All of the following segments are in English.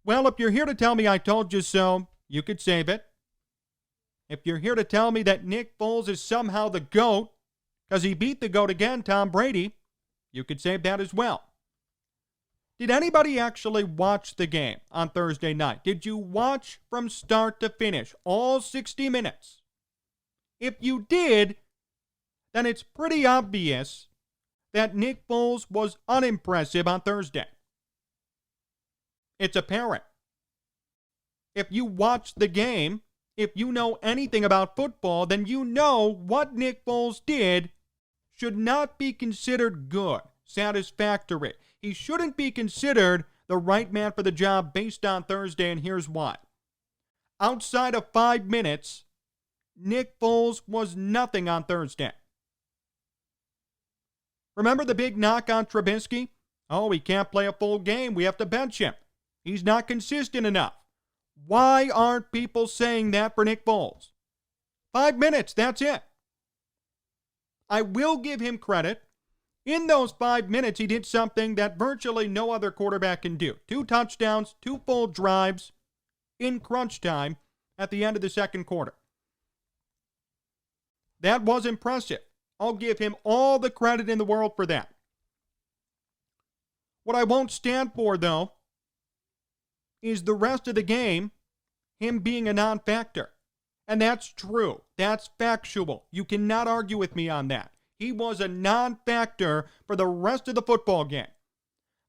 Well, if you're here to tell me I told you so, you could save it. If you're here to tell me that Nick Foles is somehow the GOAT because he beat the GOAT again, Tom Brady, you could save that as well. Did anybody actually watch the game on Thursday night? Did you watch from start to finish, all 60 minutes? If you did, then it's pretty obvious that Nick Foles was unimpressive on Thursday. It's apparent. If you watch the game, if you know anything about football, then you know what Nick Foles did should not be considered good, satisfactory. He shouldn't be considered the right man for the job based on Thursday, and here's why. Outside of 5 minutes, Nick Foles was nothing on Thursday. Remember the big knock on Trubisky? Oh, he can't play a full game. We have to bench him. He's not consistent enough. Why aren't people saying that for Nick Foles? 5 minutes, that's it. I will give him credit. In those 5 minutes, he did something that virtually no other quarterback can do. 2 touchdowns, 2 full drives in crunch time at the end of the second quarter. That was impressive. I'll give him all the credit in the world for that. What I won't stand for, though, is the rest of the game, him being a non-factor. And that's true. That's factual. You cannot argue with me on that. He was a non-factor for the rest of the football game.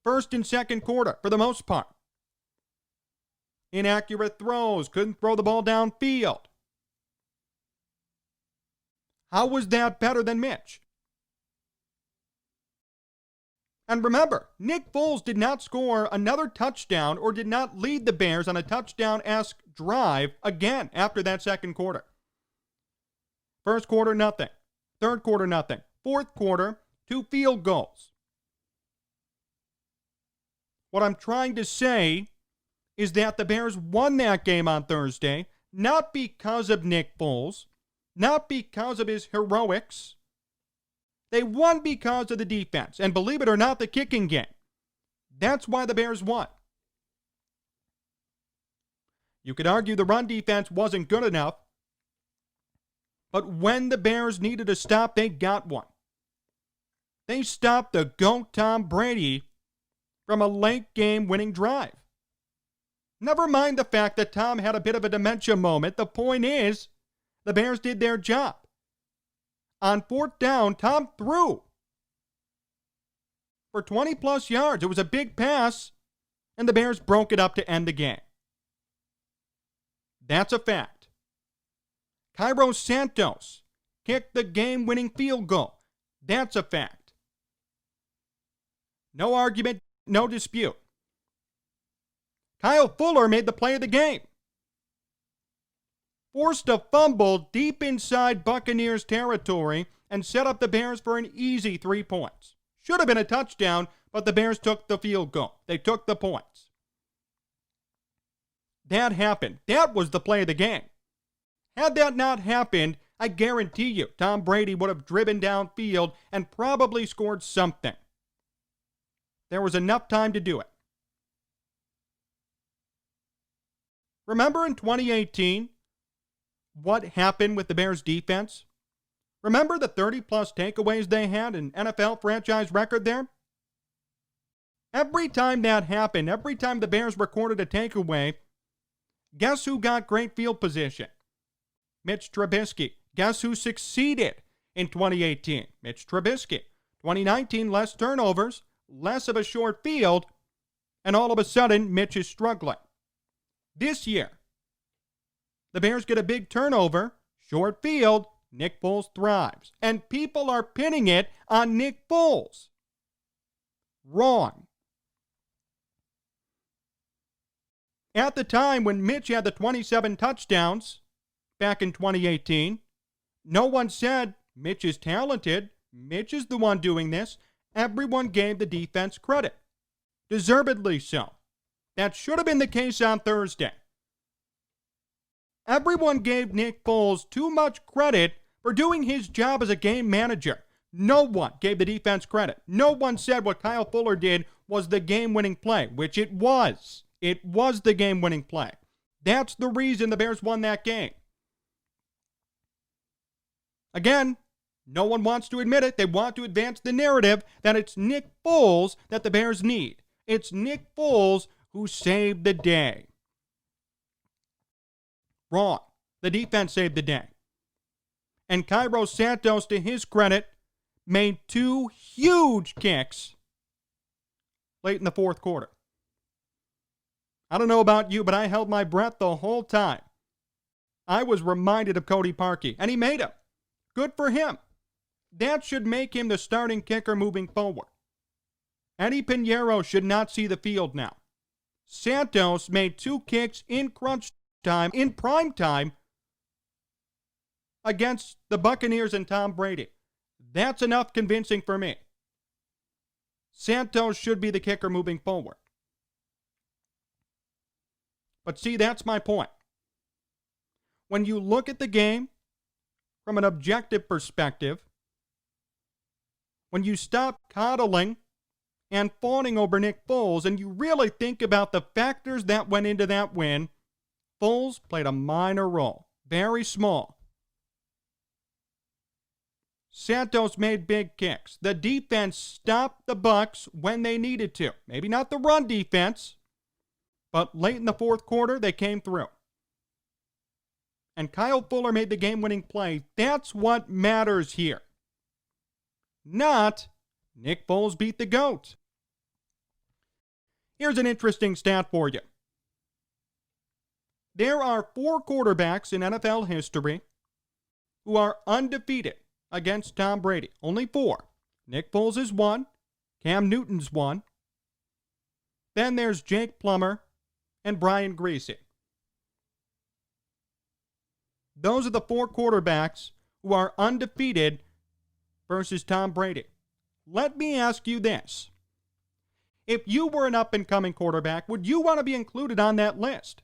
First and second quarter, for the most part. Inaccurate throws, couldn't throw the ball downfield. How was that better than Mitch? And remember, Nick Foles did not score another touchdown or did not lead the Bears on a touchdown-esque drive again after that second quarter. First quarter, nothing. Third quarter, nothing. Fourth quarter, 2 field goals. What I'm trying to say is that the Bears won that game on Thursday, not because of Nick Foles, not because of his heroics. They won because of the defense, and believe it or not, the kicking game. That's why the Bears won. You could argue the run defense wasn't good enough, but when the Bears needed a stop, they got one. They stopped the GOAT Tom Brady from a late game winning drive. Never mind the fact that Tom had a bit of a dementia moment. The point is, the Bears did their job. On 4th down, Tom threw for 20-plus yards. It was a big pass, and the Bears broke it up to end the game. That's a fact. Cairo Santos kicked the game-winning field goal. That's a fact. No argument, no dispute. Kyle Fuller made the play of the game. Forced a fumble deep inside Buccaneers territory and set up the Bears for an easy 3 points. Should have been a touchdown, but the Bears took the field goal. They took the points. That happened. That was the play of the game. Had that not happened, I guarantee you, Tom Brady would have driven downfield and probably scored something. There was enough time to do it. Remember in 2018, what happened with the Bears defense? Remember the 30-plus takeaways they had, an NFL franchise record there? Every time that happened, every time the Bears recorded a takeaway, guess who got great field position? Mitch Trubisky. Guess who succeeded in 2018? Mitch Trubisky. 2019, less turnovers, less of a short field, and all of a sudden, Mitch is struggling. This year, the Bears get a big turnover, short field, Nick Foles thrives. And people are pinning it on Nick Foles. Wrong. At the time when Mitch had the 27 touchdowns back in 2018, no one said Mitch is talented. Mitch is the one doing this. Everyone gave the defense credit. Deservedly so. That should have been the case on Thursday. Everyone gave Nick Foles too much credit for doing his job as a game manager. No one gave the defense credit. No one said what Kyle Fuller did was the game-winning play, which it was. It was the game-winning play. That's the reason the Bears won that game. Again, no one wants to admit it. They want to advance the narrative that it's Nick Foles that the Bears need. It's Nick Foles who saved the day. Wrong. The defense saved the day. And Cairo Santos, to his credit, made 2 huge kicks late in the fourth quarter. I don't know about you, but I held my breath the whole time. I was reminded of Cody Parkey, and he made him. Good for him. That should make him the starting kicker moving forward. Eddie Pinheiro should not see the field now. Santos made 2 kicks in crunch time, in prime time, against the Buccaneers and Tom Brady. That's enough convincing for me. Santos should be the kicker moving forward. But see, that's my point. When you look at the game from an objective perspective, when you stop coddling and fawning over Nick Foles and you really think about the factors that went into that win, Foles played a minor role, very small. Santos made big kicks. The defense stopped the Bucs when they needed to. Maybe not the run defense, but late in the fourth quarter, they came through. And Kyle Fuller made the game-winning play. That's what matters here. Not Nick Foles beat the GOAT. Here's an interesting stat for you. There are 4 quarterbacks in NFL history who are undefeated against Tom Brady. Only 4. Nick Foles is 1. Cam Newton's 1. Then there's Jake Plummer and Brian Griese. Those are the 4 quarterbacks who are undefeated versus Tom Brady. Let me ask you this. If you were an up-and-coming quarterback, would you want to be included on that list?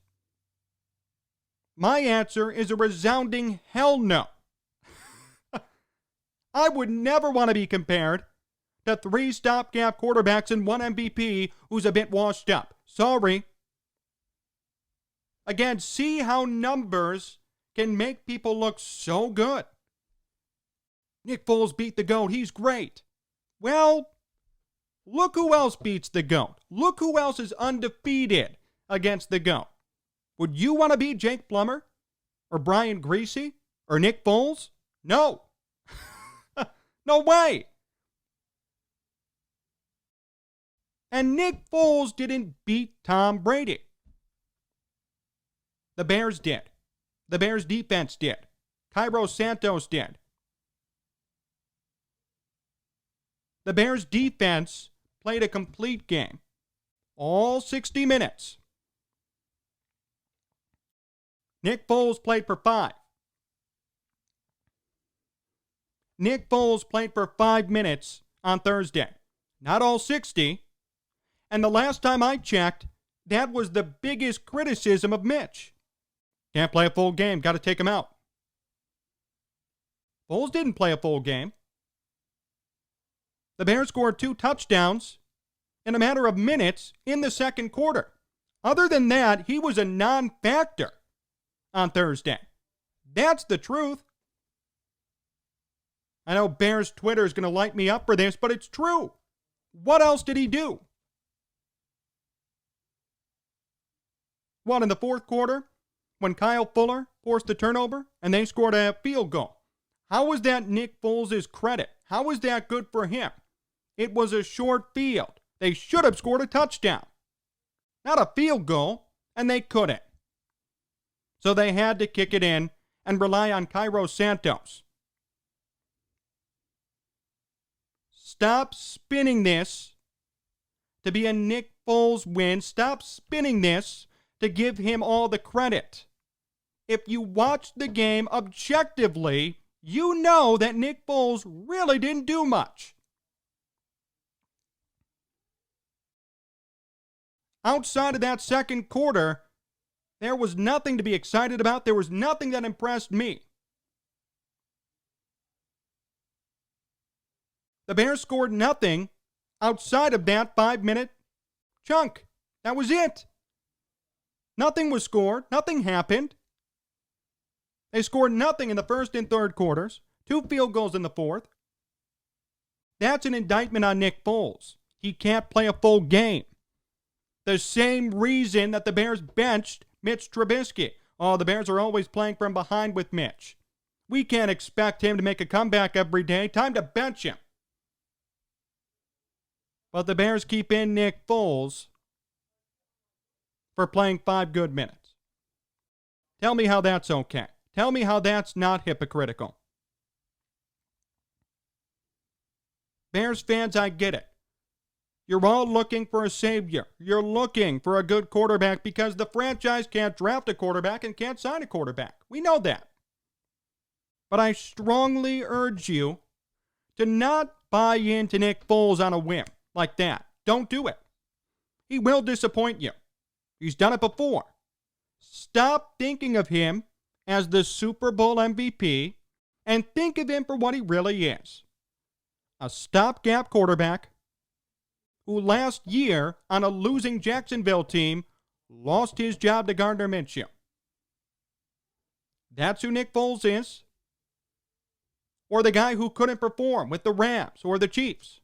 My answer is a resounding hell no. I would never want to be compared to 3 stopgap quarterbacks and 1 MVP who's a bit washed up. Sorry. Again, see how numbers can make people look so good. Nick Foles beat the GOAT. He's great. Well, look who else beats the GOAT. Look who else is undefeated against the GOAT. Would you want to be Jake Plummer or Brian Griese or Nick Foles? No. No way. And Nick Foles didn't beat Tom Brady. The Bears did. The Bears defense did. Cairo Santos did. The Bears defense played a complete game. All 60 minutes. Nick Foles played for 5. Nick Foles played for 5 minutes on Thursday. Not all 60. And the last time I checked, that was the biggest criticism of Mitch. Can't play a full game. Got to take him out. Foles didn't play a full game. The Bears scored 2 touchdowns in a matter of minutes in the second quarter. Other than that, he was a non-factor on Thursday. That's the truth. I know Bears Twitter is going to light me up for this, but it's true. What else did he do? What, in the fourth quarter, when Kyle Fuller forced the turnover and they scored a field goal? How was that Nick Foles' credit? How was that good for him? It was a short field. They should have scored a touchdown. Not a field goal, and they couldn't. So they had to kick it in and rely on Cairo Santos. Stop spinning this to be a Nick Foles win. Stop spinning this to give him all the credit. If you watch the game objectively, you know that Nick Foles really didn't do much. Outside of that second quarter, there was nothing to be excited about. There was nothing that impressed me. The Bears scored nothing outside of that 5-minute chunk. That was it. Nothing was scored. Nothing happened. They scored nothing in the first and third quarters. 2 field goals in the fourth. That's an indictment on Nick Foles. He can't play a full game. The same reason that the Bears benched Mitch Trubisky. Oh, the Bears are always playing from behind with Mitch. We can't expect him to make a comeback every day. Time to bench him. But the Bears keep in Nick Foles for playing 5 good minutes. Tell me how that's okay. Tell me how that's not hypocritical. Bears fans, I get it. You're all looking for a savior. You're looking for a good quarterback because the franchise can't draft a quarterback and can't sign a quarterback. We know that. But I strongly urge you to not buy into Nick Foles on a whim like that. Don't do it. He will disappoint you. He's done it before. Stop thinking of him as the Super Bowl MVP and think of him for what he really is. A stopgap quarterback who last year on a losing Jacksonville team lost his job to Gardner Minshew. That's who Nick Foles is. Or the guy who couldn't perform with the Rams or the Chiefs.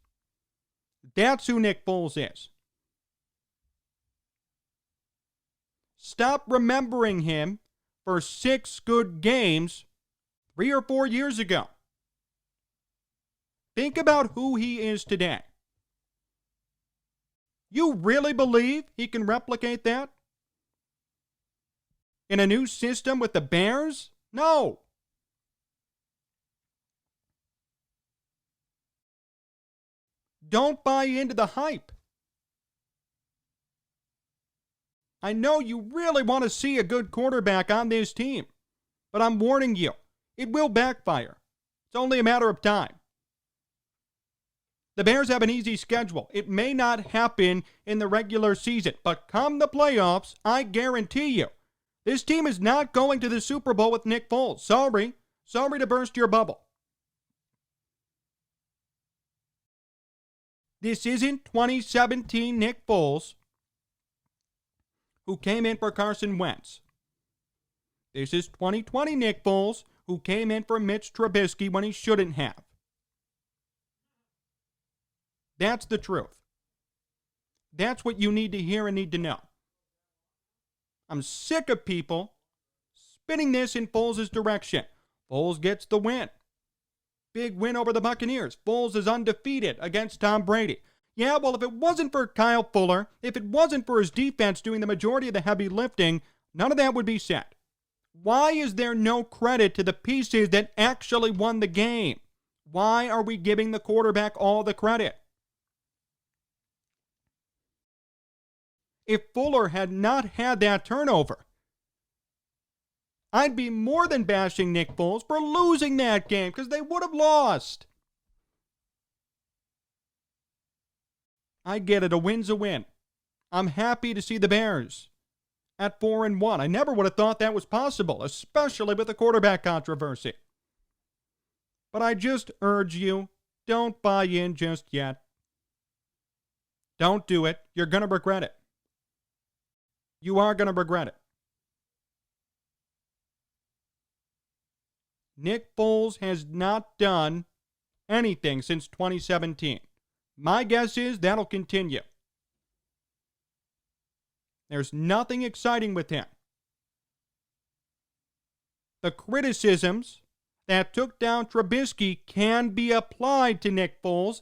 That's who Nick Foles is. Stop remembering him for 6 good games 3 or 4 years ago. Think about who he is today. You really believe he can replicate that? In a new system with the Bears? No. Don't buy into the hype. I know you really want to see a good quarterback on this team, but I'm warning you, it will backfire. It's only a matter of time. The Bears have an easy schedule. It may not happen in the regular season, but come the playoffs, I guarantee you, this team is not going to the Super Bowl with Nick Foles. Sorry. Sorry to burst your bubble. This isn't 2017 Nick Foles who came in for Carson Wentz. This is 2020 Nick Foles who came in for Mitch Trubisky when he shouldn't have. That's the truth. That's what you need to hear and need to know. I'm sick of people spinning this in Foles' direction. Foles gets the win. Big win over the Buccaneers. Foles is undefeated against Tom Brady. Yeah, well, if it wasn't for Kyle Fuller, if it wasn't for his defense doing the majority of the heavy lifting, none of that would be said. Why is there no credit to the pieces that actually won the game? Why are we giving the quarterback all the credit? If Fuller had not had that turnover, I'd be more than bashing Nick Foles for losing that game because they would have lost. I get it. A win's a win. I'm happy to see the Bears at 4-1. I never would have thought that was possible, especially with the quarterback controversy. But I just urge you, don't buy in just yet. Don't do it. You're going to regret it. You are going to regret it. Nick Foles has not done anything since 2017. My guess is that'll continue. There's nothing exciting with him. The criticisms that took down Trubisky can be applied to Nick Foles.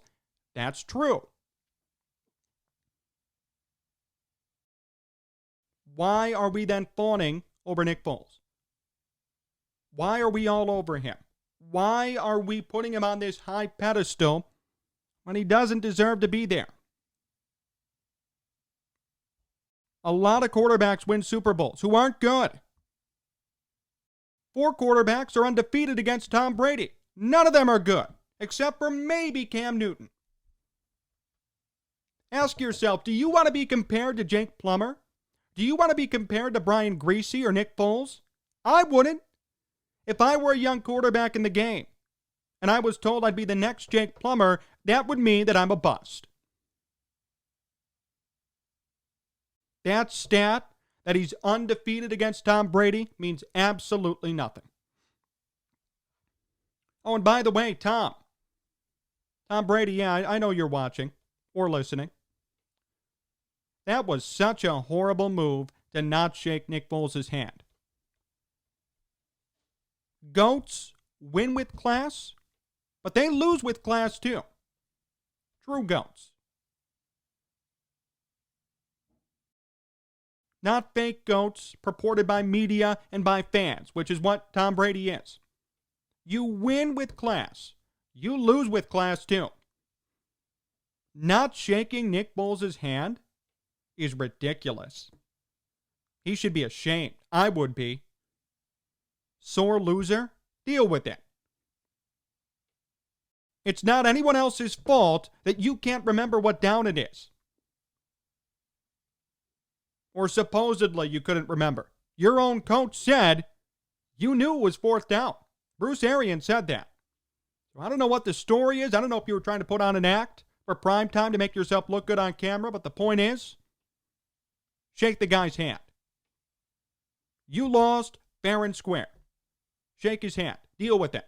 That's true. Why are we then fawning over Nick Foles? Why are we all over him? Why are we putting him on this high pedestal when he doesn't deserve to be there? A lot of quarterbacks win Super Bowls who aren't good. 4 quarterbacks are undefeated against Tom Brady. None of them are good, except for maybe Cam Newton. Ask yourself, do you want to be compared to Jake Plummer? Do you want to be compared to Brian Griese or Nick Foles? I wouldn't. If I were a young quarterback in the game and I was told I'd be the next Jake Plummer, that would mean that I'm a bust. That stat that he's undefeated against Tom Brady means absolutely nothing. Oh, and by the way, Tom Brady, yeah, I know you're watching or listening. That was such a horrible move to not shake Nick Foles' hand. GOATs win with class, but they lose with class too. True GOATs. Not fake GOATs purported by media and by fans, which is what Tom Brady is. You win with class. You lose with class too. Not shaking Nick Foles' hand is ridiculous. He should be ashamed. I would be. Sore loser? Deal with it. It's not anyone else's fault that you can't remember what down it is. Or supposedly you couldn't remember. Your own coach said you knew it was fourth down. Bruce Arians said that. So I don't know what the story is. I don't know if you were trying to put on an act for prime time to make yourself look good on camera, but the point is, shake the guy's hand. You lost fair and square. Shake his hand. Deal with it.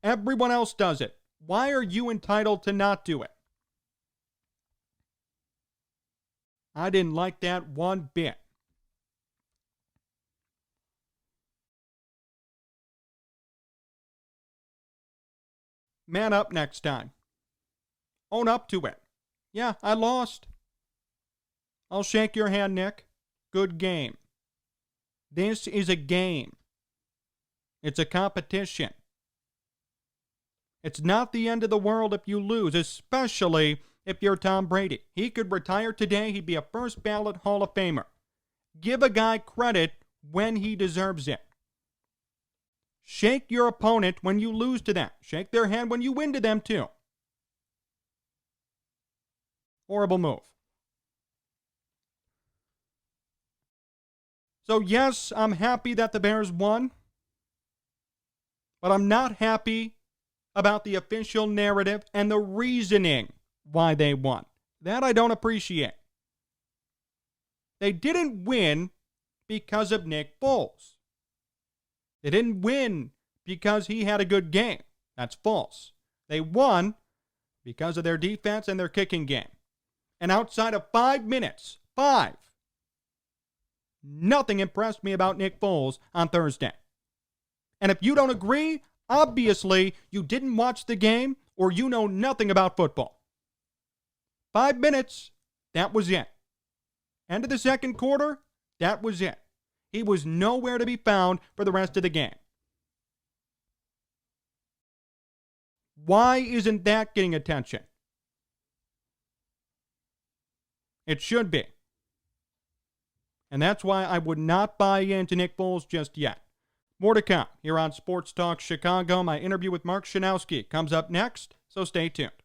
Everyone else does it. Why are you entitled to not do it? I didn't like that one bit. Man up next time. Own up to it. Yeah, I lost. I'll shake your hand, Nick. Good game. This is a game. It's a competition. It's not the end of the world if you lose, especially if you're Tom Brady. He could retire today. He'd be a first ballot Hall of Famer. Give a guy credit when he deserves it. Shake your opponent when you lose to them. Shake their hand when you win to them too. Horrible move. So yes, I'm happy that the Bears won, but I'm not happy about the official narrative and the reasoning why they won. That I don't appreciate. They didn't win because of Nick Foles. They didn't win because he had a good game. That's false. They won because of their defense and their kicking game. And outside of 5 minutes, nothing impressed me about Nick Foles on Thursday. And if you don't agree, obviously you didn't watch the game or you know nothing about football. 5 minutes, that was it. End of the second quarter, that was it. He was nowhere to be found for the rest of the game. Why isn't that getting attention? It should be. And that's why I would not buy into Nick Foles just yet. More to come here on Sports Talk Chicago. My interview with Mark Schanowski comes up next, so stay tuned.